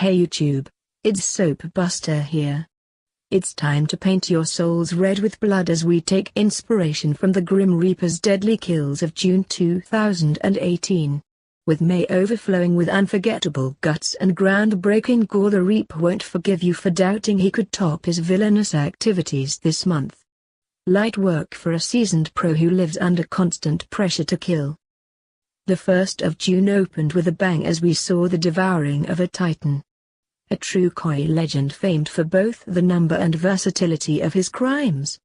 Hey YouTube, it's SoapBuster here. It's time to paint your souls red with blood as we take inspiration from the Grim Reaper's deadly kills of June 2018. With May overflowing with unforgettable guts and groundbreaking gore, the Reaper won't forgive you for doubting he could top his villainous activities this month. Light work for a seasoned pro who lives under constant pressure to kill. The 1st of June opened with a bang as we saw the devouring of a titan. A true Koi legend famed for both the number and versatility of his crimes.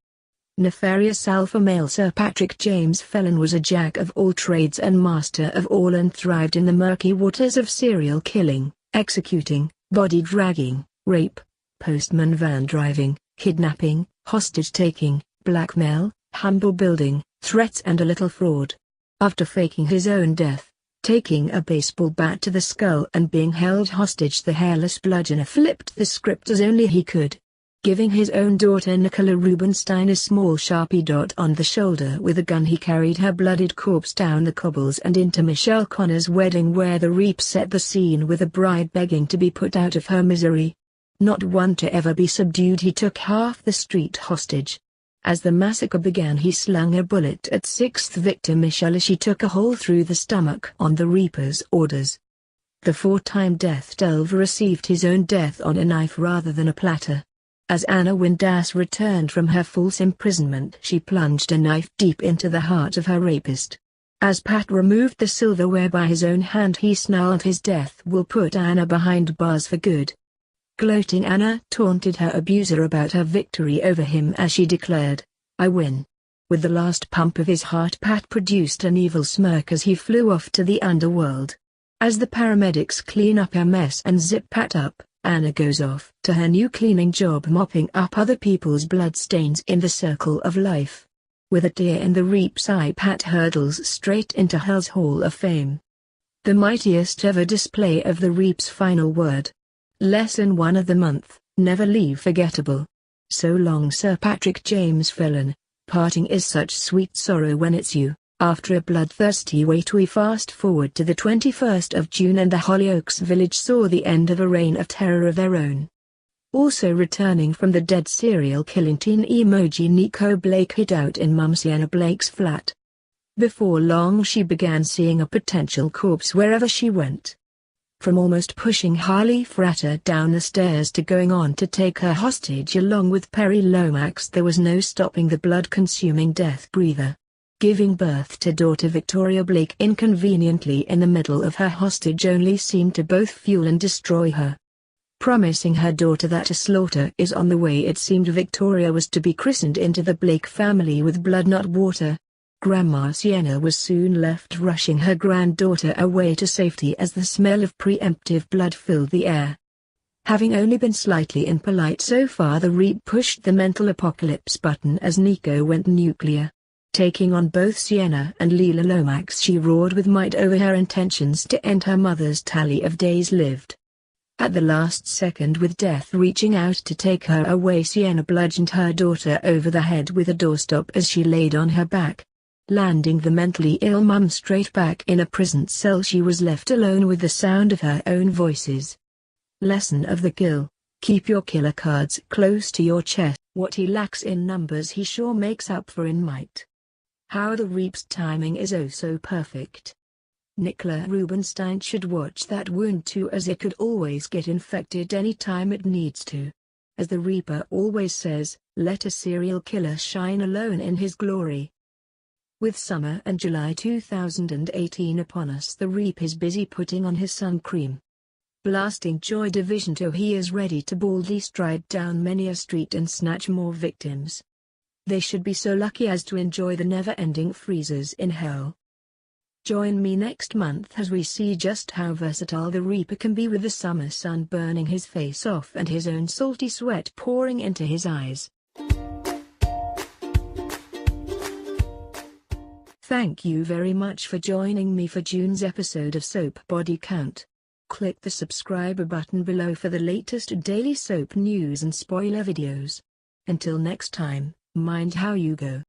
Nefarious alpha male Sir Patrick James Felon was a jack of all trades and master of all, and thrived in the murky waters of serial killing, executing, body dragging, rape, postman van driving, kidnapping, hostage taking, blackmail, humble building, threats and a little fraud. After faking his own death, taking a baseball bat to the skull and being held hostage, the hairless bludgeoner flipped the script as only he could, giving his own daughter Nicola Rubinstein a small Sharpie dot on the shoulder with a gun. He carried her bloodied corpse down the cobbles and into Michelle Connor's wedding, where the Reap set the scene with a bride begging to be put out of her misery. Not one to ever be subdued, he took half the street hostage. As the massacre began, he slung a bullet at 6th victim Michelle as she took a hole through the stomach on the Reaper's orders. The 4-time death delver received his own death on a knife rather than a platter. As Anna Windass returned from her false imprisonment, she plunged a knife deep into the heart of her rapist. As Pat removed the silverware by his own hand, he snarled, his death will put Anna behind bars for good. Gloating, Anna taunted her abuser about her victory over him as she declared, "I win." With the last pump of his heart, Pat produced an evil smirk as he flew off to the underworld. As the paramedics clean up her mess and zip Pat up, Anna goes off to her new cleaning job, mopping up other people's bloodstains in the circle of life. With a tear in the Reap's eye, Pat hurdles straight into Hell's Hall of Fame. The mightiest ever display of the Reap's final word. Lesson 1 of the month: never leave forgettable. So long, Sir Patrick James Felon. Parting is such sweet sorrow when it's you. After a bloodthirsty wait, we fast forward to the 21st of June, and the Hollyoaks village saw the end of a reign of terror of their own. Also returning from the dead serial killing teen emoji Nico Blake hid out in Mum Sienna Blake's flat. Before long she began seeing a potential corpse wherever she went. From almost pushing Harley Frater down the stairs to going on to take her hostage along with Perry Lomax, there was no stopping the blood-consuming death breather. Giving birth to daughter Victoria Blake inconveniently in the middle of her hostage only seemed to both fuel and destroy her. Promising her daughter that a slaughter is on the way, it seemed Victoria was to be christened into the Blake family with blood not water. Grandma Sienna was soon left rushing her granddaughter away to safety as the smell of preemptive blood filled the air. Having only been slightly impolite so far, the Reap pushed the mental apocalypse button as Nico went nuclear. Taking on both Sienna and Leela Lomax, she roared with might over her intentions to end her mother's tally of days lived. At the last second, with death reaching out to take her away, Sienna bludgeoned her daughter over the head with a doorstop as she laid on her back. Landing the mentally ill mum straight back in a prison cell, she was left alone with the sound of her own voices. Lesson of the kill: keep your killer cards close to your chest. What he lacks in numbers, he sure makes up for in might. How the Reap's timing is oh so perfect. Nicola Rubinstein should watch that wound too, as it could always get infected any time it needs to. As the Reaper always says, let a serial killer shine alone in his glory. With summer and July 2018 upon us, the Reap is busy putting on his sun cream. Blasting Joy Division 2, he is ready to boldly stride down many a street and snatch more victims. They should be so lucky as to enjoy the never-ending freezers in hell. Join me next month as we see just how versatile the Reaper can be, with the summer sun burning his face off and his own salty sweat pouring into his eyes. Thank you very much for joining me for June's episode of Soap Body Count. Click the subscribe button below for the latest daily soap news and spoiler videos. Until next time, mind how you go.